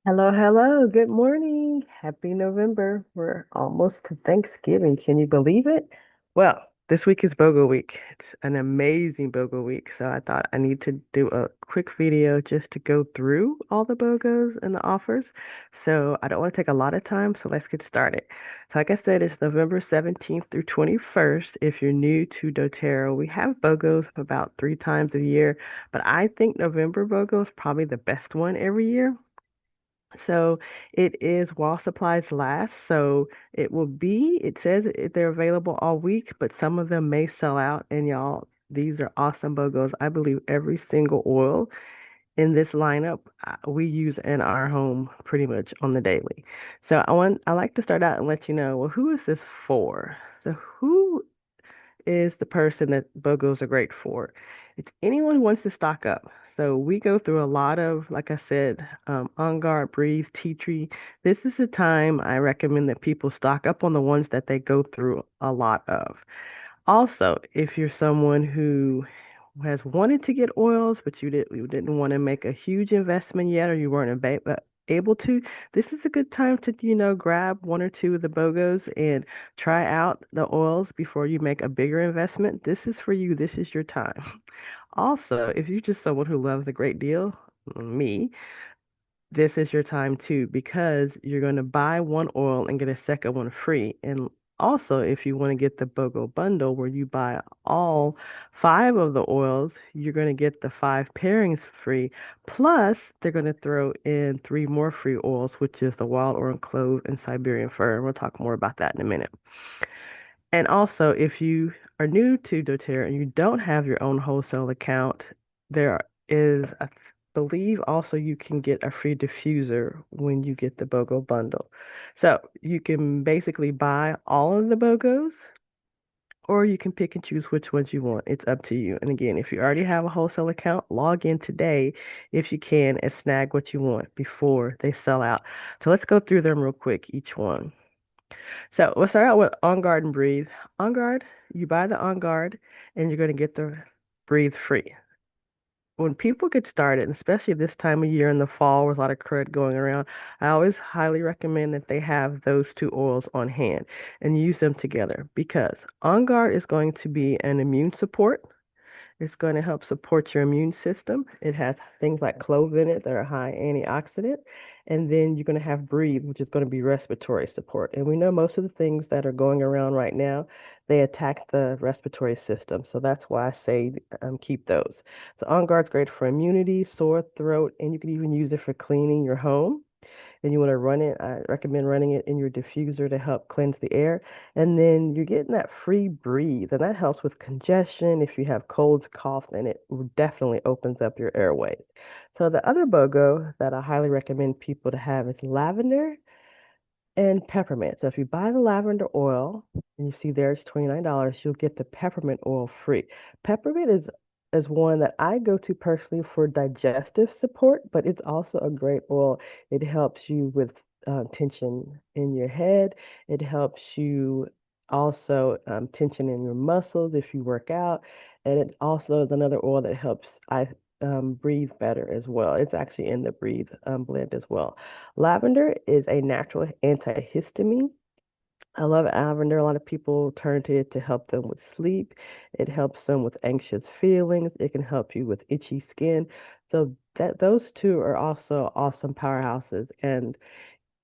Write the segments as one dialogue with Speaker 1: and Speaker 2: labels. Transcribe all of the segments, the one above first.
Speaker 1: Hello, hello. Good morning. Happy November. We're almost to Thanksgiving. Can you believe it? Well, this week is BOGO week. It's an amazing BOGO week. So I thought I need to do a quick video just to go through all the BOGOs and the offers. So I don't want to take a lot of time. So let's get started. So like I said, it's November 17th through 21st. If you're new to doTERRA, we have BOGOs about 3 times a year, but I think November BOGO is probably the best one every year. So it is while supplies last. So it says they're available all week, but some of them may sell out. And y'all, these are awesome BOGOs. I believe every single oil in this lineup we use in our home pretty much on the daily. So I like to start out and let you know, well, who is this for? So who is the person that BOGOs are great for? It's anyone who wants to stock up. So we go through a lot of, like I said, On Guard, Breathe, Tea Tree. This is the time I recommend that people stock up on the ones that they go through a lot of. Also, if you're someone who has wanted to get oils, but you didn't want to make a huge investment yet, or you weren't able to, this is a good time to, grab one or two of the BOGOs and try out the oils before you make a bigger investment. This is for you. This is your time. Also, if you're just someone who loves a great deal, me, this is your time too because you're going to buy one oil and get a second one free. And also, if you want to get the BOGO bundle where you buy all five of the oils, you're going to get the five pairings free. Plus, they're going to throw in three more free oils, which is the wild orange clove and Siberian fir. And we'll talk more about that in a minute. And also, if you are new to doTERRA and you don't have your own wholesale account, there is, I believe, also you can get a free diffuser when you get the BOGO bundle. So you can basically buy all of the BOGOs, or you can pick and choose which ones you want. It's up to you. And again, if you already have a wholesale account, log in today if you can and snag what you want before they sell out. So let's go through them real quick, each one. So we'll start out with On Guard and Breathe. On Guard, you buy the On Guard and you're going to get the Breathe free. When people get started, and especially this time of year in the fall with a lot of crud going around, I always highly recommend that they have those two oils on hand and use them together because On Guard is going to be an immune support. It's going to help support your immune system. It has things like clove in it that are high antioxidant. And then you're going to have breathe, which is going to be respiratory support. And we know most of the things that are going around right now, they attack the respiratory system. So that's why I say keep those. So On Guard's great for immunity, sore throat, and you can even use it for cleaning your home and you want to run it, I recommend running it in your diffuser to help cleanse the air. And then you're getting that free breathe, and that helps with congestion. If you have colds, cough, then it definitely opens up your airways. So the other BOGO that I highly recommend people to have is lavender and peppermint. So if you buy the lavender oil and you see there it's $29, you'll get the peppermint oil free. Peppermint is one that I go to personally for digestive support, but it's also a great oil. It helps you with tension in your head. It helps you also tension in your muscles if you work out. And it also is another oil that helps I breathe better as well. It's actually in the breathe blend as well. Lavender is a natural antihistamine. I love lavender. A lot of people turn to it to help them with sleep. It helps them with anxious feelings. It can help you with itchy skin. So that those two are also awesome powerhouses. And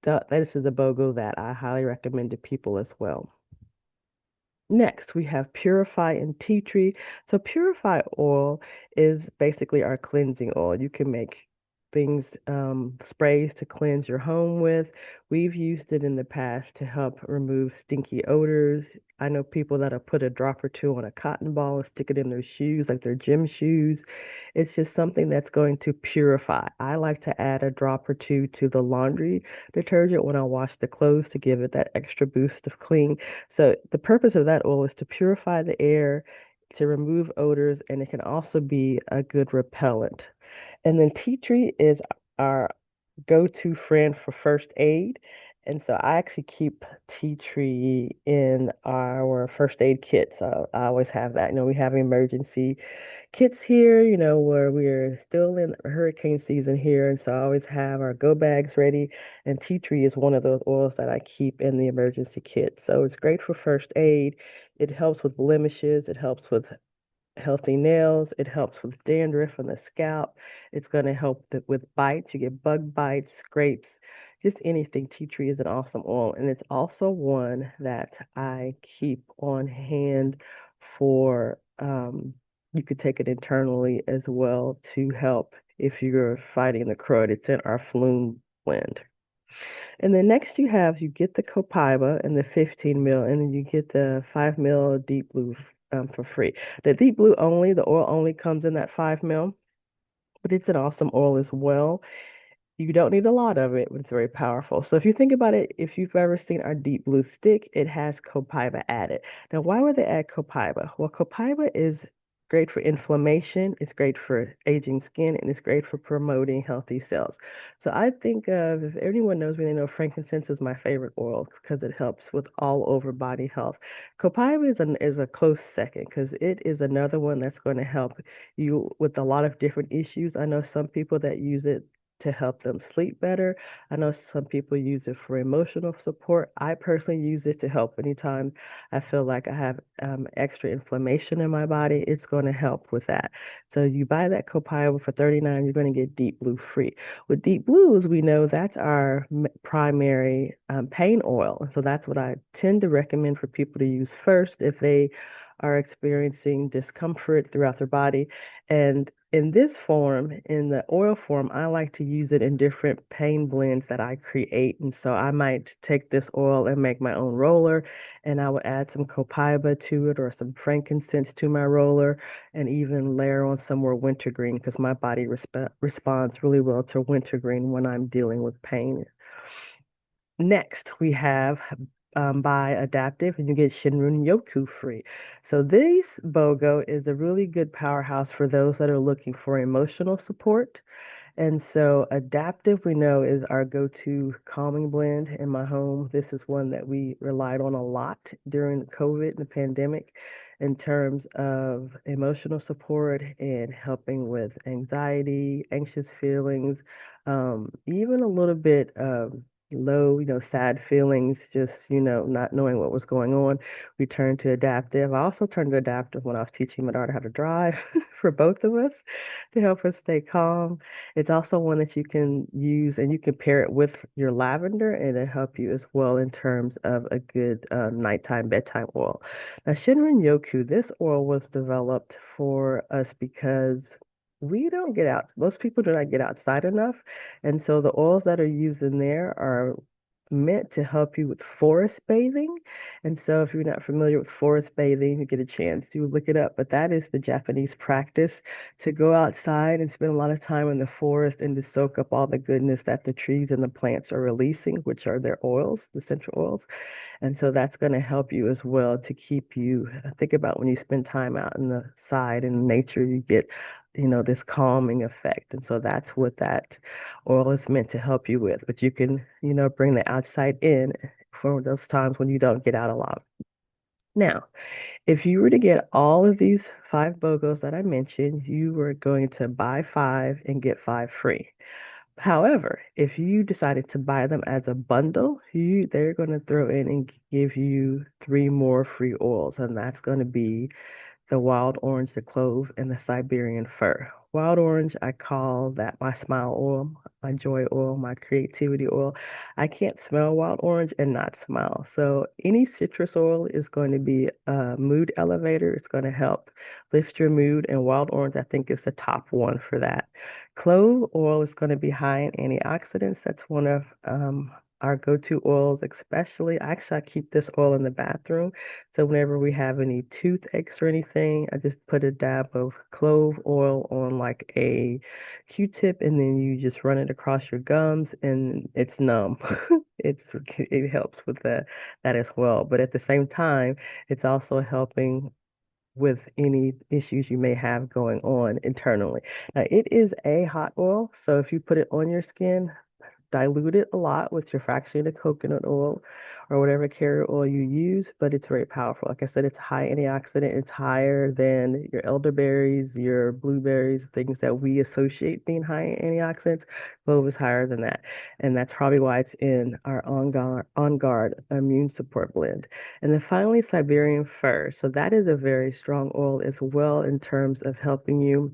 Speaker 1: this is a BOGO that I highly recommend to people as well. Next, we have Purify and Tea Tree. So Purify oil is basically our cleansing oil. You can make things, sprays to cleanse your home with. We've used it in the past to help remove stinky odors. I know people that have put a drop or two on a cotton ball and stick it in their shoes, like their gym shoes. It's just something that's going to purify. I like to add a drop or two to the laundry detergent when I wash the clothes to give it that extra boost of clean. So the purpose of that oil is to purify the air, to remove odors, and it can also be a good repellent. And then tea tree is our go-to friend for first aid. And so I actually keep tea tree in our first aid kit. So I always have that. We have emergency kits here, where we're still in hurricane season here. And so I always have our go bags ready. And tea tree is one of those oils that I keep in the emergency kit. So it's great for first aid. It helps with blemishes. It helps with healthy nails. It helps with dandruff on the scalp. It's going to help with bites. You get bug bites, scrapes, just anything. Tea tree is an awesome oil. And it's also one that I keep on hand for, you could take it internally as well to help if you're fighting the crud. It's in our Flume blend. And then next you get the Copaiba and the 15 mil, and then you get the 5 mil Deep Blue for free. The Deep Blue only, the oil only comes in that 5 mil, but it's an awesome oil as well. You don't need a lot of it, but it's very powerful. So if you think about it, if you've ever seen our deep blue stick, it has copaiba added. Now, why would they add copaiba? Well, copaiba is great for inflammation, it's great for aging skin, and it's great for promoting healthy cells. So I think of, if anyone knows me, they know frankincense is my favorite oil because it helps with all over body health. Copaiba is a close second because it is another one that's going to help you with a lot of different issues. I know some people that use it to help them sleep better. I know some people use it for emotional support. I personally use it to help anytime I feel like I have extra inflammation in my body. It's going to help with that. So you buy that copaiba for 39, you're going to get Deep Blue free. With Deep Blues, we know that's our primary pain oil. So that's what I tend to recommend for people to use first if they are experiencing discomfort throughout their body. And in this form, in the oil form, I like to use it in different pain blends that I create. And so I might take this oil and make my own roller, and I would add some copaiba to it or some frankincense to my roller, and even layer on some more wintergreen because my body responds really well to wintergreen when I'm dealing with pain. Next, we have Buy Adaptive, and you get Shinrin Yoku free. So this BOGO is a really good powerhouse for those that are looking for emotional support. And so Adaptive, we know, is our go-to calming blend in my home. This is one that we relied on a lot during COVID and the pandemic in terms of emotional support and helping with anxiety, anxious feelings, even a little bit of low, sad feelings, just, not knowing what was going on. We turned to Adaptive. I also turned to Adaptive when I was teaching my daughter how to drive for both of us to help us stay calm. It's also one that you can use and you can pair it with your lavender and it'll help you as well in terms of a good nighttime bedtime oil. Now, Shinrin Yoku, this oil was developed for us because we don't get out. Most people do not get outside enough. And so the oils that are used in there are meant to help you with forest bathing. And so if you're not familiar with forest bathing, you get a chance to look it up. But that is the Japanese practice to go outside and spend a lot of time in the forest and to soak up all the goodness that the trees and the plants are releasing, which are their oils, the essential oils. And so that's going to help you as well to keep you, think about when you spend time out in the side in nature, you get, this calming effect. And so that's what that oil is meant to help you with. But you can, bring the outside in for those times when you don't get out a lot. Now, if you were to get all of these five BOGOs that I mentioned, you were going to buy five and get five free. However, if you decided to buy them as a bundle, they're going to throw in and give you three more free oils, and that's going to be the wild orange, the clove, and the Siberian fir. Wild orange, I call that my smile oil, my joy oil, my creativity oil. I can't smell wild orange and not smile. So any citrus oil is going to be a mood elevator. It's going to help lift your mood. And wild orange, I think, is the top one for that. Clove oil is going to be high in antioxidants. That's one of our go-to oils, especially. Actually, I keep this oil in the bathroom. So whenever we have any toothaches or anything, I just put a dab of clove oil on like a Q-tip and then you just run it across your gums and it's numb. It helps with that as well. But at the same time, it's also helping with any issues you may have going on internally. Now, it is a hot oil, so if you put it on your skin, dilute it a lot with your fractionated coconut oil or whatever carrier oil you use, but it's very powerful. Like I said, it's high antioxidant. It's higher than your elderberries, your blueberries, things that we associate being high in antioxidants. Clove is higher than that. And that's probably why it's in our On Guard immune support blend. And then finally, Siberian fir. So that is a very strong oil as well in terms of helping you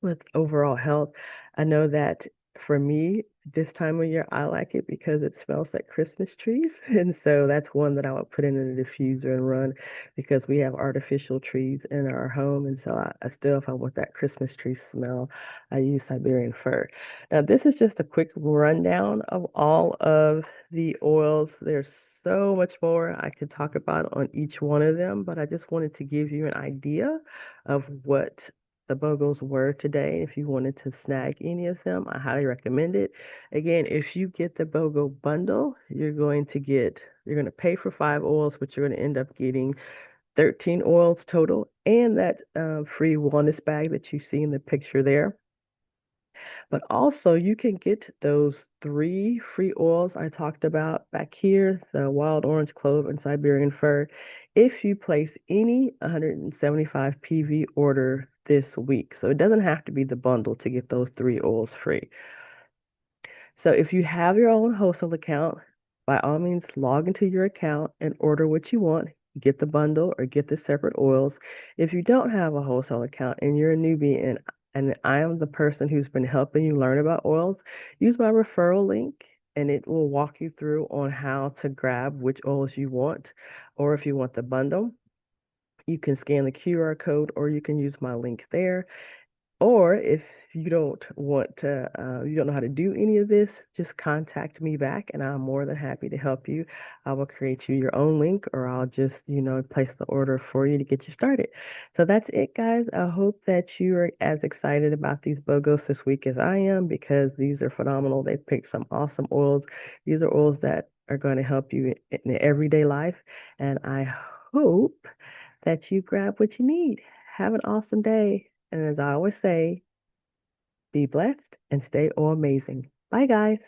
Speaker 1: with overall health. I know that for me, this time of year, I like it because it smells like Christmas trees. And so that's one that I would put in a diffuser and run because we have artificial trees in our home. And so I still, if I want that Christmas tree smell, I use Siberian fir. Now, this is just a quick rundown of all of the oils. There's so much more I could talk about on each one of them, but I just wanted to give you an idea of what the BOGOs were today. If you wanted to snag any of them, I highly recommend it. Again, if you get the BOGO bundle, you're going to pay for 5 oils, but you're going to end up getting 13 oils total and that free wellness bag that you see in the picture there. But also, you can get those 3 free oils I talked about back here, the wild orange clove and Siberian fir, if you place any 175 PV order this week. So it doesn't have to be the bundle to get those 3 oils free. So if you have your own wholesale account, by all means, log into your account and order what you want. Get the bundle or get the separate oils. If you don't have a wholesale account and you're a newbie and I am the person who's been helping you learn about oils, use my referral link and it will walk you through on how to grab which oils you want. Or if you want the bundle, you can scan the QR code or you can use my link there. Or if you don't know how to do any of this, just contact me back and I'm more than happy to help you. I will create you your own link or I'll just, place the order for you to get you started. So that's it, guys. I hope that you are as excited about these BOGOs this week as I am because these are phenomenal. They picked some awesome oils. These are oils that are going to help you in everyday life. And I hope that you grab what you need. Have an awesome day. And as I always say, be blessed and stay all amazing. Bye, guys.